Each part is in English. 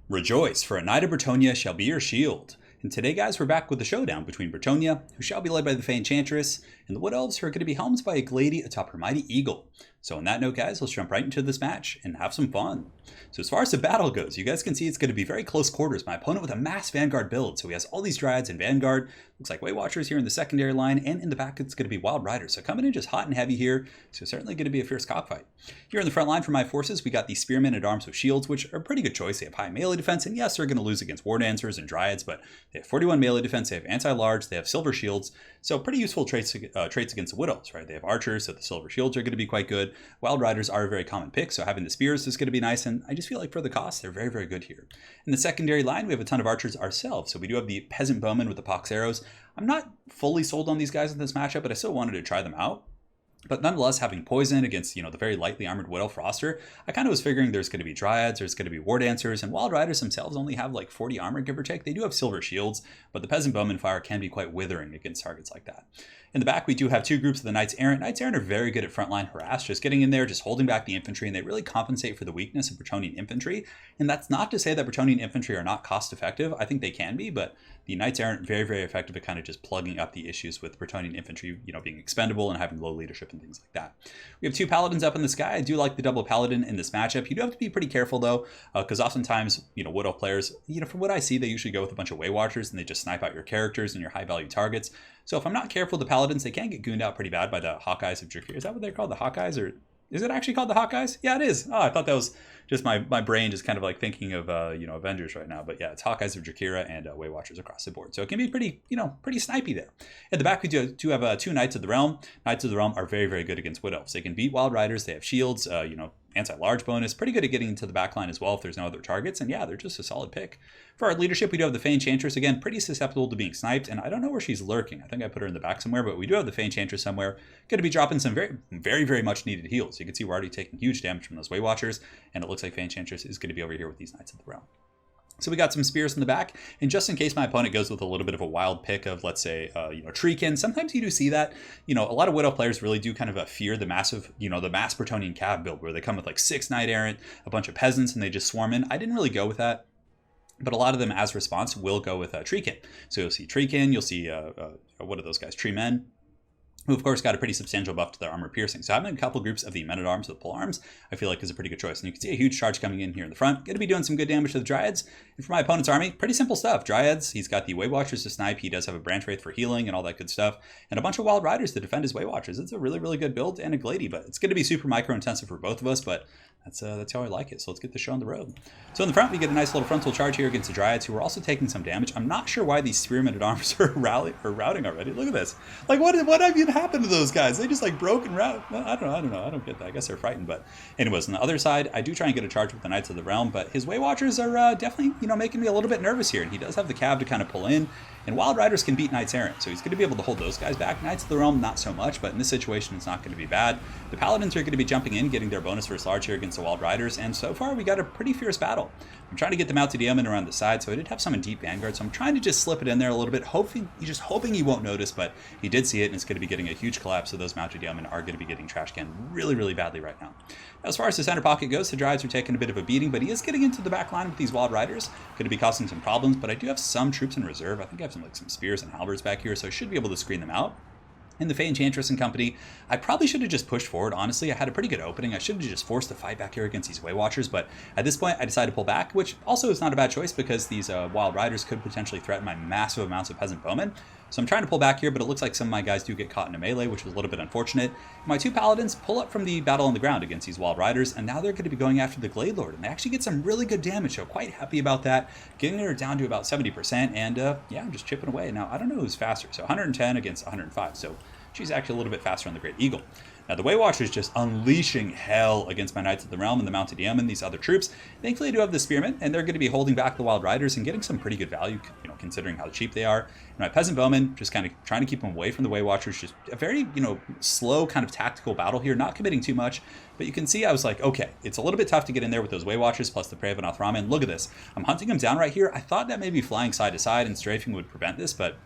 Rejoice, for a knight of Bretonnia shall be your shield. And today, guys, we're back with the showdown between Bretonnia, who shall be led by the Fey Enchantress, and the Wood Elves, who are going to be helmed by a Glady atop her mighty eagle. So on that note, guys, let's jump right into this match and have some fun. So as far as the battle goes, you guys can see it's going to be very close quarters. My opponent with a mass Vanguard build, so he has all these Dryads and Vanguard. Looks like Weight Watchers here in the secondary line, and in the back it's going to be Wild Riders. So coming in just hot and heavy here, so certainly going to be a fierce cockfight. Here in the front line for my forces, we got the Spearmen at arms with shields, which are a pretty good choice. They have high melee defense, and yes, they're going to lose against War Dancers and Dryads, but they have 41 melee defense, they have anti-large, they have silver shields, so pretty useful traits against the Wood Elves, right? They have archers, so the silver shields are going to be quite good. Wild Riders are a very common pick, so having the spears is going to be nice, and I just feel like for the cost, they're very, very good here. In the secondary line, we have a ton of archers ourselves, so we do have the Peasant Bowmen with the pox arrows. I'm not fully sold on these guys in this matchup, but I still wanted to try them out. But nonetheless, having poison against, the very lightly armored Wood Elf roster, I kind of was figuring there's going to be Dryads, there's going to be War Dancers, and Wild Riders themselves only have like 40 armor, give or take. They do have silver shields, but the Peasant Bowman fire can be quite withering against targets like that. In the back, we do have two groups of the Knights Errant. Knights Errant are very good at frontline harass, just getting in there, just holding back the infantry, and they really compensate for the weakness of Bretonnian infantry. And that's not to say that Bretonnian infantry are not cost effective. I think they can be, but the Knights Errant very, very effective at kind of just plugging up the issues with Bretonnian infantry, being expendable and having low leadership and things like that. We have two Paladins up in the sky. I do like the double Paladin in this matchup. You do have to be pretty careful though, because oftentimes, Wood Elf players, from what I see, they usually go with a bunch of Way Watchers and they just snipe out your characters and your high value targets. So if I'm not careful, the Paladins, they can get gooned out pretty bad by the Hawkeyes of Drakir. Is that what they're called? The Hawkeyes? Or is it actually called the Hawkeyes? Yeah, it is. Oh, I thought that was just my brain just kind of like thinking of, Avengers right now. But yeah, it's Hawkeyes of Drakira and Way Watchers across the board. So it can be pretty, pretty snipey there. At the back, we do have two Knights of the Realm. Knights of the Realm are very, very good against Wood Elves. They can beat Wild Riders. They have shields, anti-large bonus. Pretty good at getting into the backline as well if there's no other targets. And yeah, they're just a solid pick. For our leadership, we do have the Fey Enchantress. Again, pretty susceptible to being sniped. And I don't know where she's lurking. I think I put her in the back somewhere. But we do have the Fey Enchantress somewhere. Going to be dropping some very, very, very much needed heals. You can see we're already taking huge damage from those Way Watchers. And it looks like Fey Enchantress is going to be over here with these Knights of the Realm. So we got some spears in the back, and just in case my opponent goes with a little bit of a wild pick of, let's say, Treekin, sometimes you do see that, a lot of Wood Elf players really do kind of fear the massive, the mass Bretonnian cav build, where they come with like 6 Knight Errant, a bunch of peasants, and they just swarm in. I didn't really go with that. But a lot of them, as response, will go with Treekin. So you'll see Treekin, you'll see, what are those guys, Tree Men, who of course got a pretty substantial buff to their armor piercing. So having a couple groups of the Men-at-Arms with pole arms, I feel like is a pretty good choice. And you can see a huge charge coming in here in the front. Going to be doing some good damage to the Dryads. And for my opponent's army, pretty simple stuff. Dryads, he's got the Way Watchers to snipe. He does have a Branch Wraith for healing and all that good stuff. And a bunch of Wild Riders to defend his Way Watchers. It's a really, really good build and a Glady, but it's going to be super micro-intensive for both of us, but that's how I like it. So let's get the show on the road. So in the front, we get a nice little frontal charge here against the Dryads, who are also taking some damage. I'm not sure why these Spearmen at Arms are routing already. Look at this. Like, what even happened to those guys? They just like broke and rout. I don't know. I don't get that. I guess they're frightened. But anyways, on the other side, I do try and get a charge with the Knights of the Realm, but his Way Watchers are definitely, making me a little bit nervous here. And he does have the cav to kind of pull in. And Wild Riders can beat Knights Errant, so he's going to be able to hold those guys back. Knights of the Realm, not so much, but in this situation, it's not going to be bad. The Paladins are going to be jumping in, getting their bonus versus large here against the Wild Riders, and so far, we got a pretty fierce battle. I'm trying to get them out to DM and around the side, so I did have some in deep Vanguard, so I'm trying to just slip it in there a little bit, hoping he won't notice, but he did see it, and it's going to be getting a huge collapse, so those mounted yeomen are going to be getting trash canned really, really badly right now. As far as the center pocket goes, the Dryads are taking a bit of a beating, but he is getting into the back line with these Wild Riders. Going to be causing some problems, but I do have some troops in reserve. I think I have some spears and halberds back here, so I should be able to screen them out. In the Fey Enchantress and company, I probably should have just pushed forward, honestly. I had a pretty good opening. I should have just forced the fight back here against these Way Watchers, but at this point, I decided to pull back, which also is not a bad choice because these Wild Riders could potentially threaten my massive amounts of Peasant Bowmen. So I'm trying to pull back here, but it looks like some of my guys do get caught in a melee, which was a little bit unfortunate. My two Paladins pull up from the battle on the ground against these Wild Riders, and now they're going to be going after the Glade Lord, and they actually get some really good damage, so quite happy about that. Getting her down to about 70%, and yeah, I'm just chipping away. Now, I don't know who's faster, so 110 against 105, so she's actually a little bit faster on the Great Eagle. Now, the Way Watchers just unleashing hell against my Knights of the Realm and the Mounted Yeomen, these other troops. Thankfully, I do have the Spearmen, and they're going to be holding back the Wild Riders and getting some pretty good value, considering how cheap they are. And my Peasant Bowmen, just kind of trying to keep them away from the Way Watchers. Just a very, slow kind of tactical battle here, not committing too much. But you can see I was like, okay, it's a little bit tough to get in there with those Way Watchers plus the Prey of Anathraman. Look at this. I'm hunting them down right here. I thought that maybe flying side to side and strafing would prevent this, but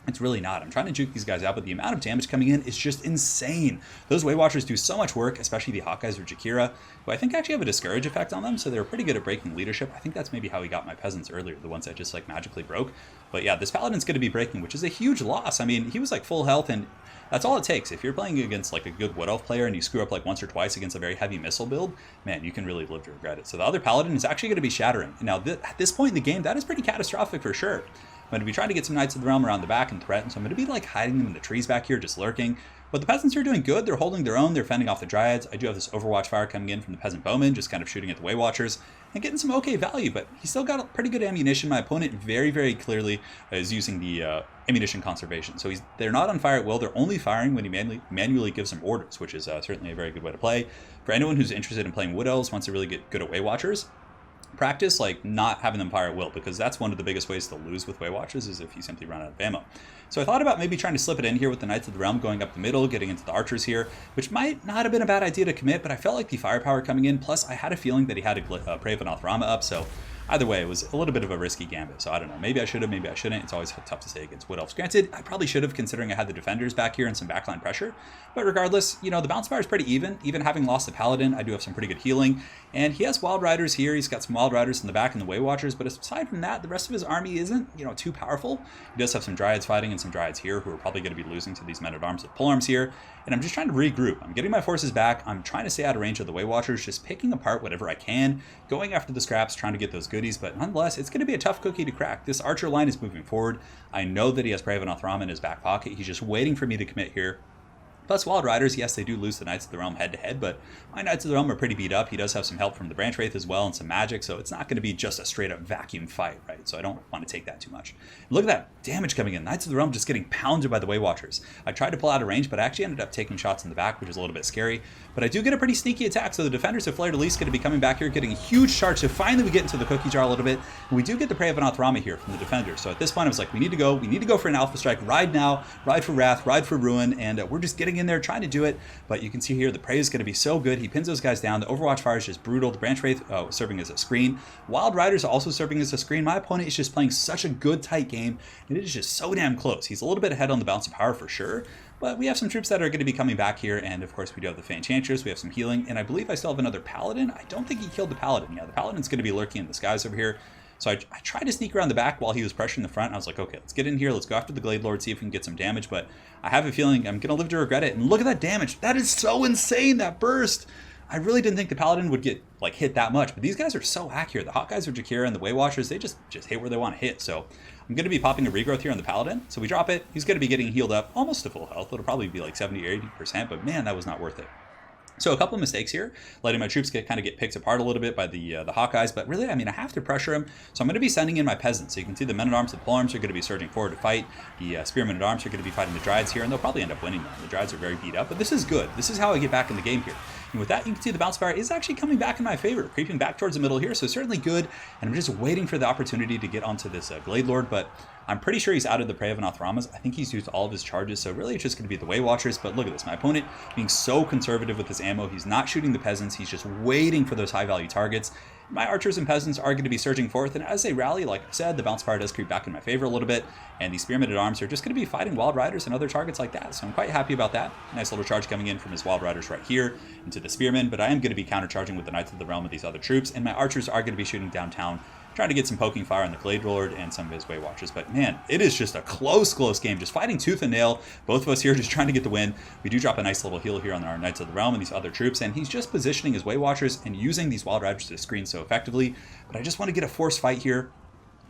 It's really not. I'm trying to juke these guys out, but the amount of damage coming in is just insane. Those Way Watchers do so much work, especially the Hawkeyes or Jakira, who I think actually have a discourage effect on them, so they're pretty good at breaking leadership. I think that's maybe how he got my peasants earlier, the ones that just like magically broke. But yeah, this Paladin's going to be breaking, which is a huge loss. I mean, he was like full health, and that's all it takes. If you're playing against like a good Wood Elf player and you screw up like once or twice against a very heavy missile build, man, you can really live to regret it. So the other Paladin is actually going to be shattering. Now, at this point in the game, that is pretty catastrophic for sure. I'm going to be trying to get some Knights of the Realm around the back and threaten, so I'm going to be like hiding them in the trees back here, just lurking. But the peasants are doing good. They're holding their own. They're fending off the Dryads. I do have this Overwatch fire coming in from the Peasant Bowmen, just kind of shooting at the Way Watchers and getting some okay value, but he's still got pretty good ammunition. My opponent very, very clearly is using the ammunition conservation. So they're not on fire at will. They're only firing when he manually gives them orders, which is certainly a very good way to play. For anyone who's interested in playing Wood Elves, wants to really get good at Way Watchers, practice like not having them fire at will, because that's one of the biggest ways to lose with Way Watchers is if you simply run out of ammo. So I thought about maybe trying to slip it in here with the Knights of the Realm going up the middle, getting into the archers here, which might not have been a bad idea to commit, but I felt like the firepower coming in, plus I had a feeling that he had a Prey of Anothrama up, so either way, it was a little bit of a risky gambit, so I don't know. Maybe I should have, maybe I shouldn't. It's always tough to say against Wood Elves. Granted, I probably should have, considering I had the defenders back here and some backline pressure. But regardless, you know, the bounce bar is pretty even. Even having lost the Paladin, I do have some pretty good healing. And he has Wild Riders here. He's got some Wild Riders in the back and the Way Watchers. But aside from that, the rest of his army isn't, you know, too powerful. He does have some Dryads fighting and some Dryads here who are probably going to be losing to these Men-at-Arms with polearms here. And I'm just trying to regroup. I'm getting my forces back. I'm trying to stay out of range of the Way Watchers, just picking apart whatever I can, going after the scraps, trying to get those goodies. But nonetheless, it's going to be a tough cookie to crack. This archer line is moving forward. I know that he has Prey of Anothrama in his back pocket. He's just waiting for me to commit here. Plus Wild Riders, yes, they do lose the Knights of the Realm head-to-head, but my Knights of the Realm are pretty beat up. He does have some help from the Branch Wraith as well and some magic, so it's not going to be just a straight-up vacuum fight, right? So I don't want to take that too much. Look at that damage coming in. Knights of the Realm just getting pounded by the Way Watchers. I tried to pull out of range, but I actually ended up taking shots in the back, which is a little bit scary. But I do get a pretty sneaky attack, so the defenders of Flare de Lis going to be coming back here, getting a huge charge. So finally we get into the cookie jar a little bit, and we do get the Prey of Anothrama here from the defenders. So at this point I was like, we need to go for an Alpha Strike. Ride now, ride for Wrath, ride for Ruin, and we're just getting in there trying to do it. But you can see here the Prey is going to be so good. He pins those guys down. The Overwatch fire is just brutal. The Branch Wraith serving as a screen. Wild Riders are also serving as a screen. My opponent is just playing such a good tight game, and it is just so damn close. He's a little bit ahead on the balance of power for sure, but we have some troops that are going to be coming back here, and of course we do have the Fan Enchantress. We have some healing, and I believe I still have another Paladin. I don't think he killed the Paladin. Yeah, the Paladin's going to be lurking in the skies over here. So I tried to sneak around the back while he was pressuring the front. I was like, okay, let's get in here. Let's go after the Glade Lord, see if we can get some damage. But I have a feeling I'm going to live to regret it. And look at that damage. That is so insane, that burst. I really didn't think the Paladin would get like hit that much. But these guys are so accurate. The Hawkeyes or Jakira and the Way Watchers, they just hit where they want to hit. So I'm going to be popping a regrowth here on the Paladin. So we drop it. He's going to be getting healed up almost to full health. It'll probably be like 70 or 80%. But man, that was not worth it. So a couple of mistakes here, letting my troops kind of get picked apart a little bit by the Hawkeyes, but really, I mean, I have to pressure him, so I'm going to be sending in my peasants. So you can see the Men-at-Arms and polearms are going to be surging forward to fight. The Spearmen-at-Arms are going to be fighting the Dryads here, and they'll probably end up winning them. The Dryads are very beat up, but this is good. This is how I get back in the game here. And with that, you can see the bounce fire is actually coming back in my favor, creeping back towards the middle here, so certainly good. And I'm just waiting for the opportunity to get onto this Glade Lord, but I'm pretty sure he's out of the Prey of Anothramas. I think he's used all of his charges, so really it's just going to be the Way Watchers. But look at this, my opponent being so conservative with his ammo. He's not shooting the peasants. He's just waiting for those high-value targets. My archers and peasants are going to be surging forth, and as they rally, like I said, the bounce fire does creep back in my favor a little bit, and the Spearmen-at-Arms are just going to be fighting Wild Riders and other targets like that, so I'm quite happy about that. Nice little charge coming in from his Wild Riders right here into the Spearmen, but I am going to be countercharging with the Knights of the Realm with these other troops, and my archers are going to be shooting downtown, trying to get some poking fire on the Glade Lord and some of his Way Watchers. But man, it is just a close game, just fighting tooth and nail. Both of us here just trying to get the win. We do drop a nice little heal here on our Knights of the Realm and these other troops, and he's just positioning his Way Watchers and using these Wild Riders to screen so effectively. But I just want to get a forced fight here.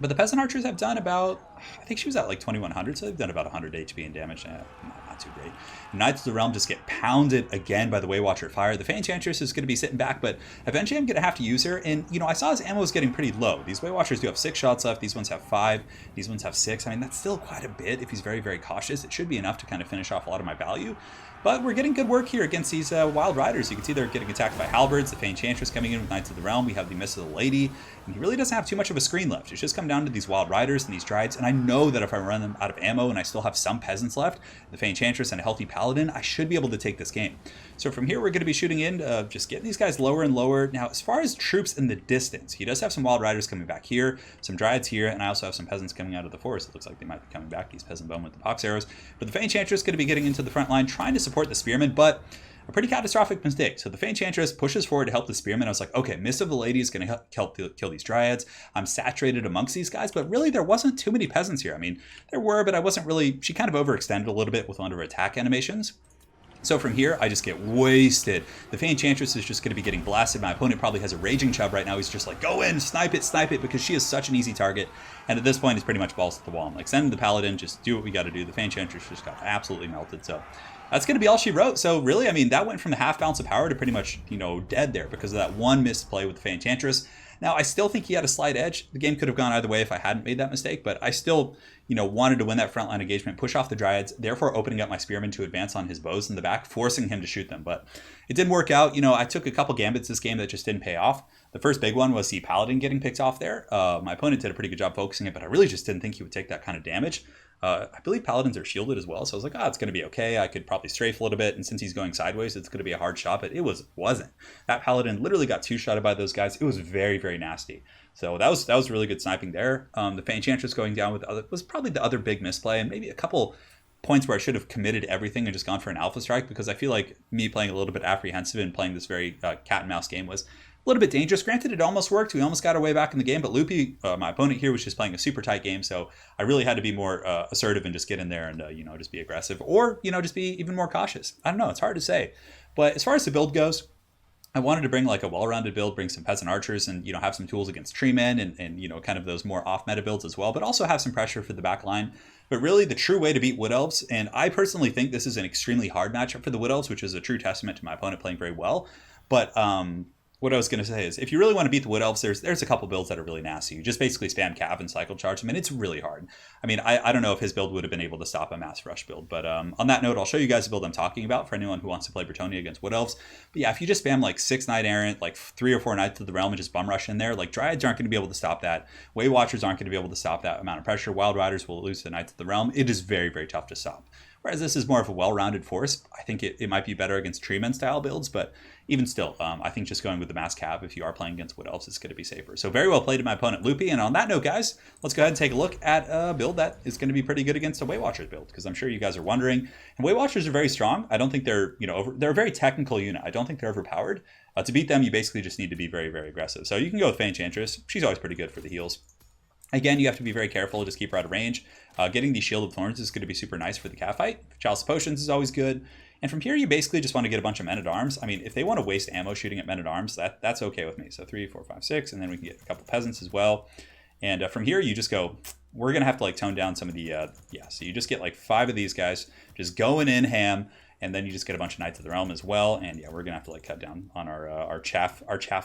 But the Peasant Archers have done about, I think she was at like 2100, so they've done about 100 HP in damage. Not too great. Knights of the Realm just get pounded again by the Way Watcher fire. The Fan Enchantress is going to be sitting back, but eventually I'm going to have to use her. And, you know, I saw his ammo is getting pretty low. These Way Watchers do have 6 shots left. These ones have 5. These ones have 6. I mean, that's still quite a bit if he's very, very cautious. It should be enough to kind of finish off a lot of my value. But we're getting good work here against these Wild Riders. You can see they're getting attacked by Halberds, the Fey Enchantress coming in with Knights of the Realm. We have the Miss of the Lady, and he really doesn't have too much of a screen left. It's just come down to these Wild Riders and these Dryades, and I know that if I run them out of ammo and I still have some Peasants left, the Fey Enchantress and a healthy Paladin, I should be able to take this game. So from here, we're going to be shooting in, just getting these guys lower and lower. Now, as far as troops in the distance, he does have some Wild Riders coming back here, some Dryads here, and I also have some Peasants coming out of the forest. It looks like they might be coming back, these Peasant Bowmen with the pox arrows. But the Fey Enchantress is going to be getting into the front line, trying to support the Spearmen, but a pretty catastrophic mistake. So the Fey Enchantress pushes forward to help the Spearmen. I was like, okay, Miss of the Lady is going to help kill these Dryads. I'm saturated amongst these guys, but really there wasn't too many Peasants here. I mean, there were, but I wasn't really... She kind of overextended a little bit with one of her attack animations. So from here, I just get wasted. The Fey Enchantress is just going to be getting blasted. My opponent probably has a Raging Chub right now. He's just like, go in, snipe it, because she is such an easy target. And at this point, it's pretty much balls to the wall. I'm like, send the Paladin, just do what we got to do. The Fey Enchantress just got absolutely melted. So that's going to be all she wrote. So really, I mean, that went from the half balance of power to pretty much, you know, dead there because of that one missed play with the Fey Enchantress. Now, I still think he had a slight edge. The game could have gone either way if I hadn't made that mistake, but I still, you know, wanted to win that frontline engagement, push off the Dryads, therefore opening up my Spearmen to advance on his bows in the back, forcing him to shoot them. But it didn't work out. You know, I took a couple gambits this game that just didn't pay off. The first big one was the Paladin getting picked off there. My opponent did a pretty good job focusing it, but I really just didn't think he would take that kind of damage. I believe Paladins are shielded as well, so I was like, it's going to be okay. I could probably strafe a little bit, and since he's going sideways, it's going to be a hard shot, but it wasn't. That Paladin literally got two-shotted by those guys. It was very, very nasty. So that was really good sniping there. The Fey Enchantress going down with was probably the other big misplay, and maybe a couple points where I should have committed everything and just gone for an alpha strike, because I feel like me playing a little bit apprehensive and playing this very cat and mouse game was a little bit dangerous. Granted, it almost worked. We almost got our way back in the game, but Loopy, my opponent here, was just playing a super tight game, so I really had to be more assertive and just get in there and, you know, just be aggressive, or, you know, just be even more cautious. I don't know. It's hard to say. But as far as the build goes, I wanted to bring like a well-rounded build, bring some Peasant Archers and, you know, have some tools against Treemen and, you know, kind of those more off-meta builds as well, but also have some pressure for the back line. But really, the true way to beat Wood Elves, and I personally think this is an extremely hard matchup for the Wood Elves, which is a true testament to my opponent playing very well. But what I was going to say is, if you really want to beat the Wood Elves, there's a couple builds that are really nasty. You just basically spam Cav and cycle charge them, and it's really hard. I mean, I don't know if his build would have been able to stop a mass rush build, but on that note, I'll show you guys the build I'm talking about for anyone who wants to play Bretonnia against Wood Elves. But yeah, if you just spam like 6 Knight Errant, like 3 or 4 Knights of the Realm and just bum rush in there, like Dryads aren't going to be able to stop that. Way Watchers aren't going to be able to stop that amount of pressure. Wild Riders will lose to the Knights of the Realm. It is very, very tough to stop. Whereas this is more of a well-rounded force. I think it might be better against Treemen style builds, but even still, I think just going with the mass Cav, if you are playing against Wood Elves, is going to be safer. So very well played to my opponent, Loopy. And on that note, guys, let's go ahead and take a look at a build that is going to be pretty good against a Way Watchers build, because I'm sure you guys are wondering. And Way Watchers are very strong. I don't think they're, you know, they're a very technical unit. I don't think they're overpowered. To beat them, you basically just need to be very, very aggressive. So you can go with Fey Enchantress. She's always pretty good for the heals. Again, you have to be very careful, just keep her out of range. Getting the Shield of Thorns is going to be super nice for the Cav fight. Chalice of Potions is always good. And from here, you basically just want to get a bunch of Men-at-Arms. I mean, if they want to waste ammo shooting at Men-at-Arms, that's okay with me. So 3, 4, 5, 6, and then we can get a couple Peasants as well. And from here, you just go, we're going to have to like tone down some of the, so you just get like 5 of these guys just going in ham. And then you just get a bunch of Knights of the Realm as well. And yeah, we're going to have to like cut down on our chaff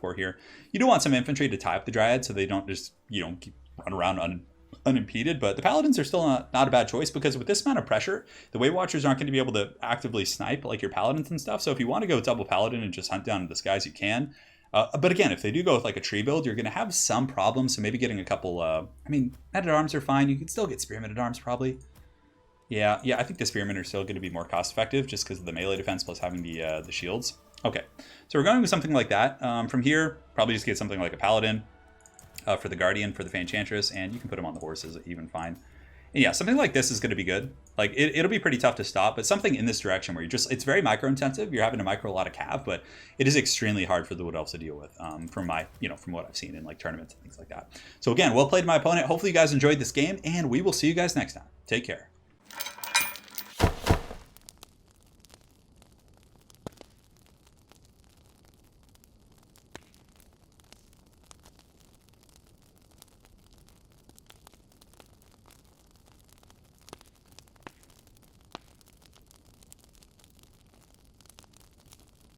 corps here. You do want some infantry to tie up the Dryad so they don't just, you know, run around unimpeded, but the Paladins are still not a bad choice, because with this amount of pressure, the Way Watchers aren't going to be able to actively snipe like your Paladins and stuff. So if you want to go double Paladin and just hunt down this guys, you can. But again, if they do go with like a tree build, you're going to have some problems. So maybe getting a couple, I mean, Men-at-Arms are fine. You can still get Spearmen-at-Arms probably. Yeah, I think the Spearmen are still going to be more cost effective just because of the melee defense plus having the shields. Okay, so we're going with something like that. From here, probably just get something like a Paladin. For the Guardian, for the Fey Enchantress, and you can put them on the horses even fine. And yeah, something like this is going to be good. Like, it'll be pretty tough to stop, but something in this direction where it's very micro-intensive. You're having to micro a lot of Cav, but it is extremely hard for the Wood Elves to deal with from what I've seen in like tournaments and things like that. So again, well played to my opponent. Hopefully you guys enjoyed this game, and we will see you guys next time. Take care.